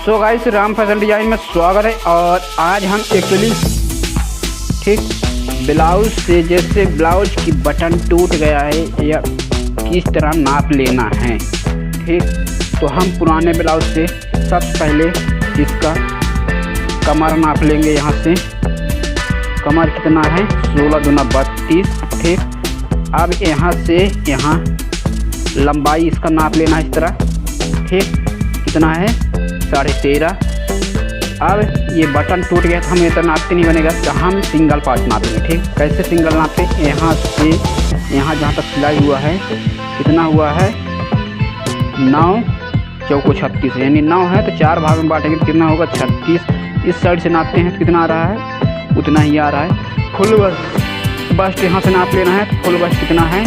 So guys, Ram fashion design में स्वागत है। और आज हम एक्चुअली ब्लाउज से, जैसे ब्लाउज की बटन टूट गया है या किस तरह नाप लेना है। तो हम पुराने ब्लाउज से सबसे पहले इसका कमर नाप लेंगे। यहाँ से कमर कितना है, 16 दूना 32। अब यहाँ से यहाँ लंबाई इसका नाप लेना है इस तरह। कितना है, 13.5। अब ये बटन टूट गया तो हम इतना नापते नहीं बनेगा, तो हम सिंगल पार्ट नापेंगे। कैसे सिंगल नापते, यहाँ से यहाँ जहाँ तक सिलाई हुआ है कितना हुआ है, 9 चौको 36, यानी 9 है तो 4 भाग में बांटेंगे तो कितना होगा, 36। इस साइड से नापते हैं तो कितना आ रहा है, उतना ही आ रहा है। फुल बस्ट यहाँ से नाप लेना है तो फुल बस्ट कितना है,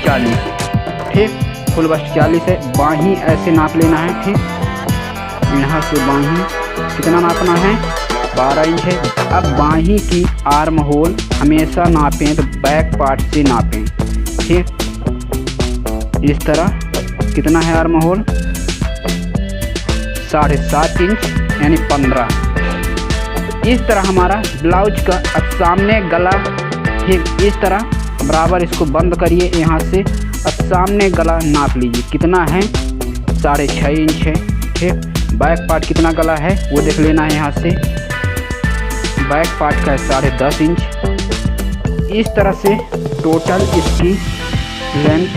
40। फुल बस्ट 40 है। बाहीं ऐसे नाप लेना है। यहाँ से बाहीं कितना नापना है, 12 इंच है। अब बाहीं की आर्म होल हमेशा नापें तो बैक पार्ट से नापें। इस तरह कितना है आर्म होल, 7.5 इंच यानी 15। इस तरह हमारा ब्लाउज का अब सामने गला इस तरह बराबर इसको बंद करिए। यहाँ से अब सामने गला नाप लीजिए, कितना है, 6.5 इंच है। बैक पार्ट कितना गला है वो देख लेना है। यहाँ से बैक पार्ट का है 10.5 इंच। इस तरह से टोटल इसकी लेंथ।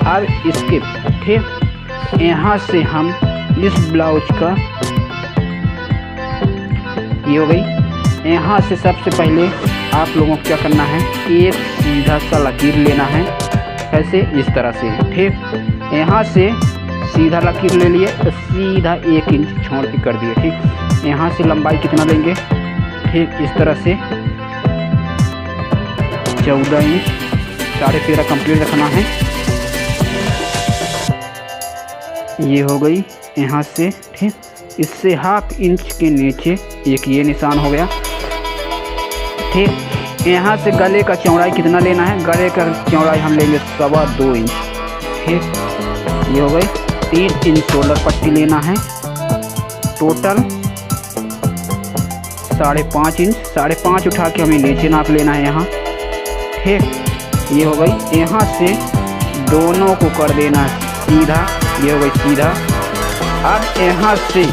अब इसके यहाँ से हम इस ब्लाउज का ये हो गई। यहाँ से सबसे पहले आप लोगों को क्या करना है, एक सीधा सा लकीर लेना है। ऐसे इस तरह से यहाँ से सीधा लकीर ले लिए तो सीधा 1 इंच छोड़ के कर दिए। यहाँ से लंबाई कितना लेंगे, इस तरह से 14 इंच, 13.5 कंप्लीट रखना है। ये हो गई यहाँ से। इससे 1/2 इंच के नीचे एक ये निशान हो गया। यहाँ से गले का चौड़ाई कितना लेना है, गले का चौड़ाई हम लेंगे 2.25 इंच। ये हो गई। 3 इंच शोल्डर पट्टी लेना है। टोटल 5.5 इंच, 5.5 उठा के हमें नीचे नाप लेना है यहाँ। ये हो गई। यहाँ से दोनों को कर देना है सीधा। ये हो गई सीधा। अब यहाँ से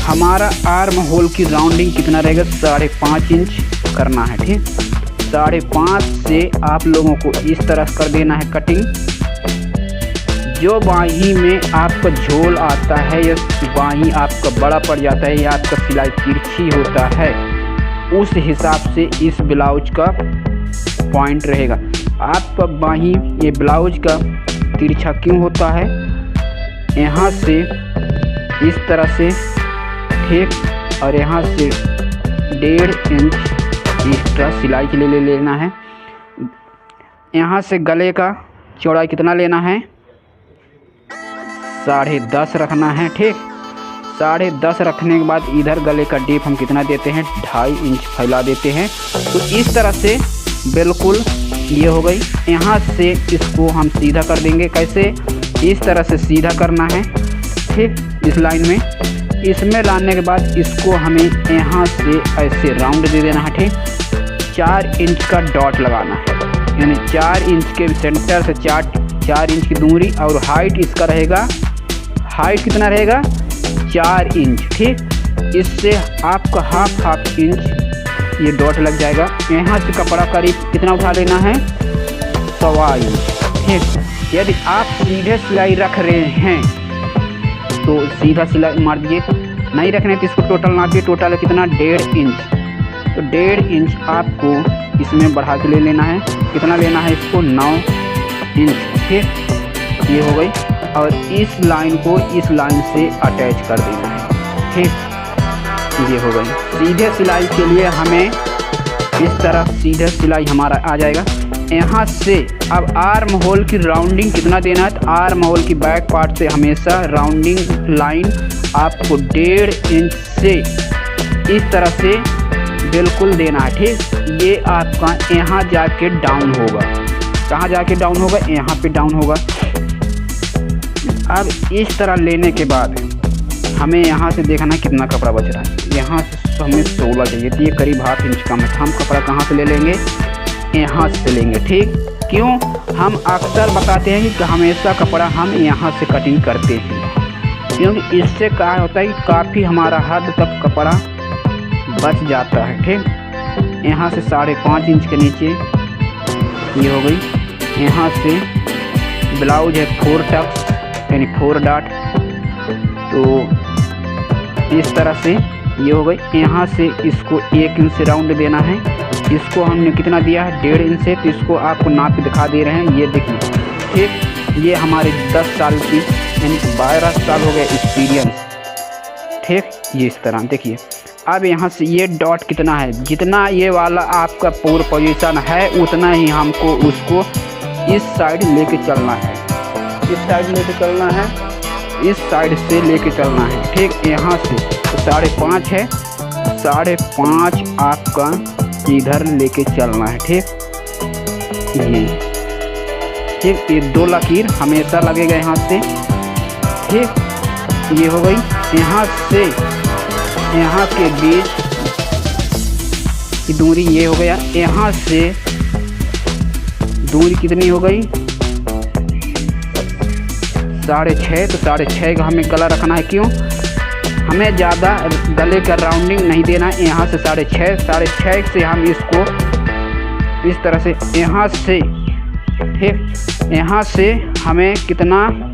हमारा आर्म होल की राउंडिंग कितना रहेगा, 5.5 इंच करना है। 5.5 से आप लोगों को इस तरह कर देना है कटिंग। जो बाहीं में आपका झोल आता है या बाहीं आपका बड़ा पड़ जाता है या आपका सिलाई तिरछी होता है, उस हिसाब से इस ब्लाउज का पॉइंट रहेगा। आपका बाहीं ये ब्लाउज का तिरछा क्यों होता है, यहाँ से इस तरह से और यहाँ से 1.5 इंच एक्स्ट्रा सिलाई के लिए ले लेना है। यहाँ से गले का चौड़ाई कितना लेना है, 10.5 रखना है। 10.5 रखने के बाद इधर गले का डीप हम कितना देते हैं, 2.5 इंच फैला देते हैं। तो इस तरह से बिल्कुल ये हो गई। यहाँ से इसको हम सीधा कर देंगे। कैसे, इस तरह से सीधा करना है। इस लाइन में इसमें लाने के बाद इसको हमें यहाँ से ऐसे राउंड दे देना है। 4 इंच का डॉट लगाना है, यानी 4 इंच के सेंटर से 4 इंच की दूरी। और हाइट इसका रहेगा, हाइट कितना रहेगा, 4 इंच। इससे आपका हाफ इंच ये डॉट लग जाएगा। यहाँ से कपड़ा करीब कितना उठा लेना है, 1.25 इंच। यदि आप सीधे सिलाई रख रहे हैं तो सीधा सिलाई मार दीजिए, नहीं रखने तो इसको टोटल नापिए। टोटल है कितना, 1.5 इंच। तो 1.5 इंच आपको इसमें बढ़ा के ले लेना है। कितना लेना है इसको, 9 इंच। ये हो गई। और इस लाइन को इस लाइन से अटैच कर देना है। ये हो गई। सीधे सिलाई के लिए हमें इस तरह सीधे सिलाई हमारा आ जाएगा। यहाँ से अब आर्म होल की राउंडिंग कितना देना है, तो आर्म होल की बैक पार्ट से हमेशा राउंडिंग लाइन आपको 1.5 इंच से इस तरह से बिल्कुल देना है। ये आपका यहाँ जाके डाउन होगा। कहाँ जाके डाउन होगा, यहाँ पे डाउन होगा। अब इस तरह लेने के बाद हमें यहाँ से देखना कितना कपड़ा बच रहा है। यहाँ से हमें 16 चाहिए, तो ये करीब ½ इंच कम है। हम कपड़ा कहाँ से ले लेंगे? यहाँ से लेंगे, ठीक। क्यों? हम अक्सर बताते हैं कि हमेशा कपड़ा हम यहाँ से कटिंग करते हैं, क्योंकि इससे क्या होता है कि काफ़ी हमारा हद तक कपड़ा बच जाता है, ठीक। यहाँ से 5.5 इंच के नीचे ये हो गई। यहाँ से ब्लाउज है 4 टक्स यानी 4 डॉट, तो इस तरह से ये हो गई। यहाँ से इसको 1 इंच से राउंड देना है। इसको हमने कितना दिया है? 1.5 इंच से, तो इसको आपको नाप के दिखा दे रहे हैं, ये देखिए, ठीक। ये हमारे 10 साल की यानी 12 साल हो गए एक्सपीरियंस, ठीक। ये इस तरह देखिए। अब यहाँ से ये डॉट कितना है? जितना ये वाला आपका पूरा पोजीशन है उतना ही हमको उसको इस साइड लेके चलना है, इस साइड लेके चलना है, इस साइड से लेके चलना है, ठीक। यहाँ से तो 5.5 है, 5.5 आपका इधर लेके चलना है, ठीक। ये ठीक, ये 2 लकीर हमेशा लगेगा यहाँ से, ठीक। ये हो गई। यहाँ से यहाँ के बीच की दूरी ये हो गया। यहाँ से दूरी कितनी हो गई? 6.5। तो 6.5 का हमें गला रखना है। क्यों? हमें ज़्यादा गले का राउंडिंग नहीं देना है। यहाँ से 6.5 से हम इसको इस तरह से यहाँ से, ठीक, यहाँ से हमें कितना?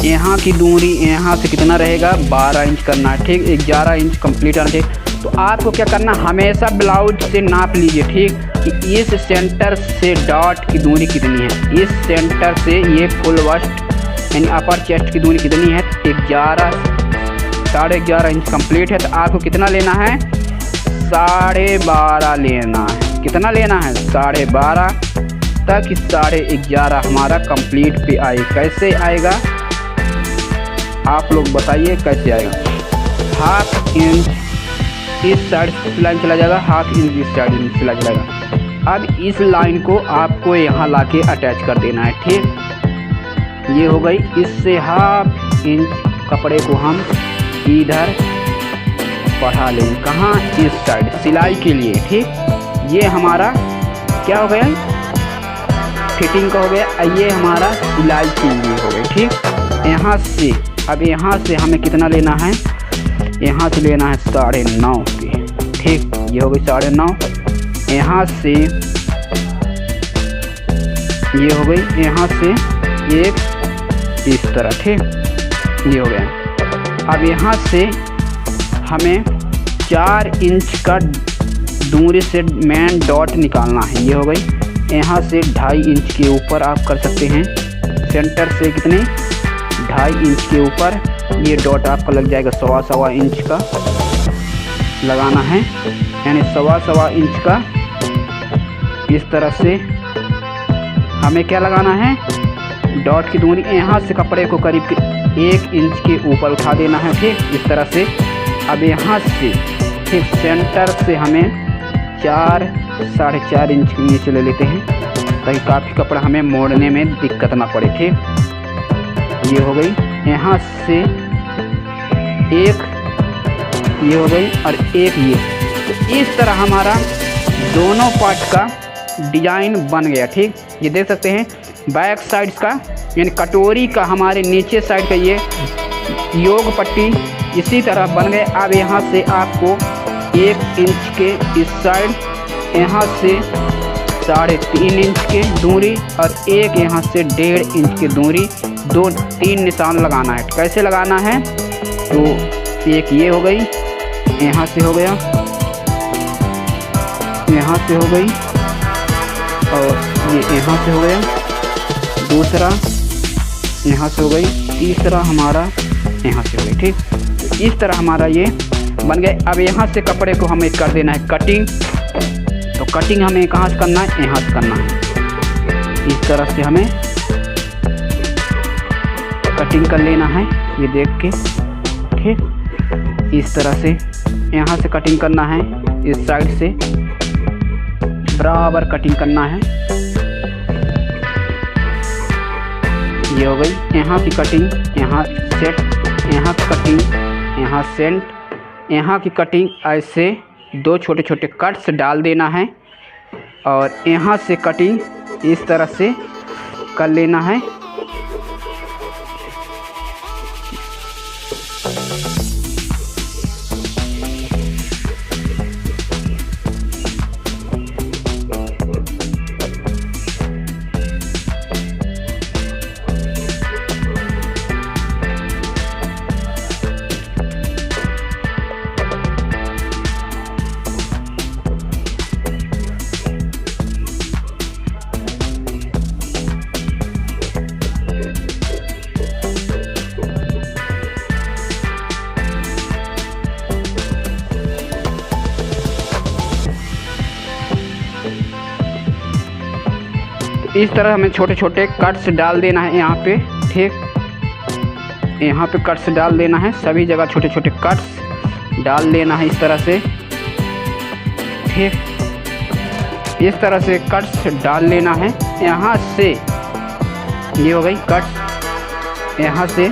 यहाँ की दूरी यहाँ से कितना रहेगा? 12 इंच करना है, ठीक। 11 इंच कंप्लीट आना चाहिए। तो आपको क्या करना, हमेशा ब्लाउज से नाप लीजिए, ठीक, कि इस सेंटर से डॉट की दूरी कितनी है। इस सेंटर से ये फुल वस्ट यानी अपर चेस्ट की दूरी कितनी है? 11.5 इंच कंप्लीट है। तो आपको कितना लेना है? 12.5 लेना है। कितना लेना है? 12.5 तक 11.5 हमारा कंप्लीट पे आए। कैसे आएगा आप लोग बताइए, कैसे आएगा? ½ इंच इस साइड सिलाई चला जाएगा, ½ इंच इस साइड सिलाई चलाएगा। अब इस लाइन को आपको यहाँ लाके अटैच कर देना है, ठीक। ये हो गई। इससे ½ इंच कपड़े को हम इधर बढ़ा लेंगे। कहाँ? इस साइड सिलाई के लिए, ठीक। ये हमारा क्या हो गया? फिटिंग का हो गया। ये हमारा सिलाई के लिए हो गया, ठीक। यहाँ से अब यहाँ से हमें कितना लेना है? यहाँ से लेना है 9.5 के, ठीक। ये हो गई 9.5। यहाँ से ये हो गई, यहाँ से एक इस तरह, ठीक। ये हो गया। अब यहाँ से हमें 4 इंच का दूरी से मेन डॉट निकालना है। ये हो गई। यहाँ से 2.5 इंच के ऊपर आप कर सकते हैं। सेंटर से कितने? 2.5 इंच के ऊपर ये डॉट आपका लग जाएगा। 1.25 इंच का लगाना है, यानी 1.25 इंच का इस तरह से हमें क्या लगाना है? डॉट की दूरी। यहाँ से कपड़े को करीब 1 इंच के ऊपर उठा देना है, ठीक, इस तरह से। अब यहाँ से ठीक सेंटर से हमें 4-4.5 इंच के नीचे ले लेते हैं, ताकि काफ़ी कपड़ा हमें मोड़ने में दिक्कत ना पड़े, ठीक। ये हो गई। यहाँ से एक ये हो गई और एक ये। तो इस तरह हमारा दोनों पार्ट का डिजाइन बन गया, ठीक। ये देख सकते हैं बैक साइड का यानी कटोरी का हमारे नीचे साइड का ये योग पट्टी इसी तरह बन गए। अब यहाँ से आपको 1 इंच के इस साइड, यहाँ से 3.5 इंच के दूरी और एक यहाँ से 1.5 इंच की दूरी, 2-3 निशान लगाना है। कैसे लगाना है? तो एक ये हो गई, यहाँ से हो गया, यहाँ से हो गई और ये यहाँ से हो गया, दूसरा यहाँ से हो गई, तीसरा हमारा यहाँ से हो गई, ठीक। तो इस तरह हमारा ये बन गए। अब यहाँ से कपड़े को हमें कर देना है कटिंग। तो कटिंग हमें कहाँ से करना है, यहाँ से करना है। इस तरह से हमें कटिंग कर लेना है, ये देख के, ठीक। इस तरह से यहाँ से कटिंग करना है, इस साइड से बराबर कटिंग करना है। ये हो गई यहाँ की कटिंग, यहाँ सेट, यहाँ की कटिंग, यहाँ सेंट, यहाँ की कटिंग। ऐसे 2 छोटे छोटे कट्स डाल देना है और यहाँ से कटिंग इस तरह से कर लेना है। इस तरह हमें छोटे छोटे कट्स डाल देना है यहाँ पे, ठीक। यहाँ पे कट्स डाल देना है, सभी जगह छोटे छोटे कट्स डाल लेना है इस तरह से, ठीक। इस तरह से कट्स डाल लेना है। यहाँ से ये हो गई कट्स, यहाँ से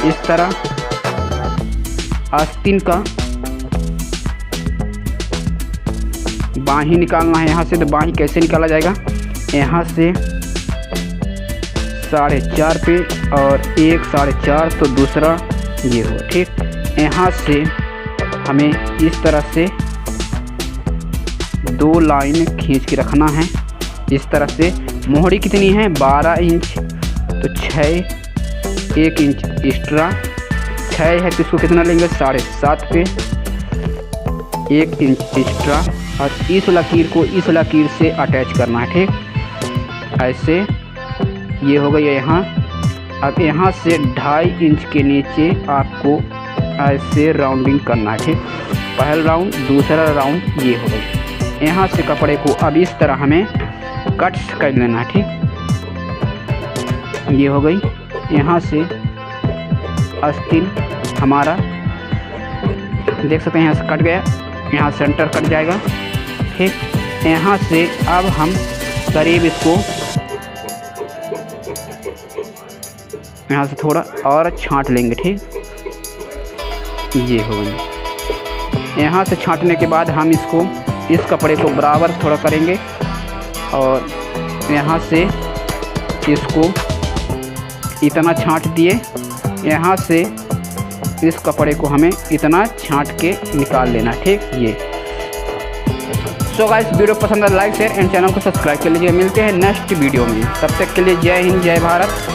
इस तरह आस्तीन का बाही निकालना है यहाँ से। तो बाही कैसे निकाला जाएगा, यहाँ से 4.5 पे और 1 4.5, तो दूसरा ये हो, ठीक। यहाँ से हमें इस तरह से 2 लाइन खींच के रखना है इस तरह से। मोहरी कितनी है, 12 इंच, तो 1 इंच एक्स्ट्रा 6 है, तो इसको कितना लेंगे, 7.5 पे 1 इंच एक्स्ट्रा, और इस लकीर को इस लकीर से अटैच करना है, ठीक। ऐसे ये हो गई यहाँ। अब यहाँ से 2.5 इंच के नीचे आपको ऐसे राउंडिंग करना है, ठीक। पहला राउंड, दूसरा राउंड, ये हो गई। यहाँ से कपड़े को अब इस तरह हमें कट्स कर लेना है, ठीक। ये हो गई। यहाँ से आस्तीन हमारा देख सकते हैं, यहाँ से कट गया, यहाँ सेंटर कट जाएगा, ठीक। यहाँ से अब हम करीब इसको यहाँ से थोड़ा और छांट लेंगे, ठीक। ये हो गई। यहाँ से छांटने के बाद हम इसको, इस कपड़े को बराबर थोड़ा करेंगे और यहाँ से इसको इतना छांट दिए। यहाँ से इस कपड़े को हमें इतना छांट के निकाल लेना, ठीक। ये सो गाइस, वीडियो पसंद है लाइक शेयर एंड चैनल को सब्सक्राइब कर लीजिए। मिलते हैं नेक्स्ट वीडियो में, तब तक के लिए जय हिंद, जय भारत।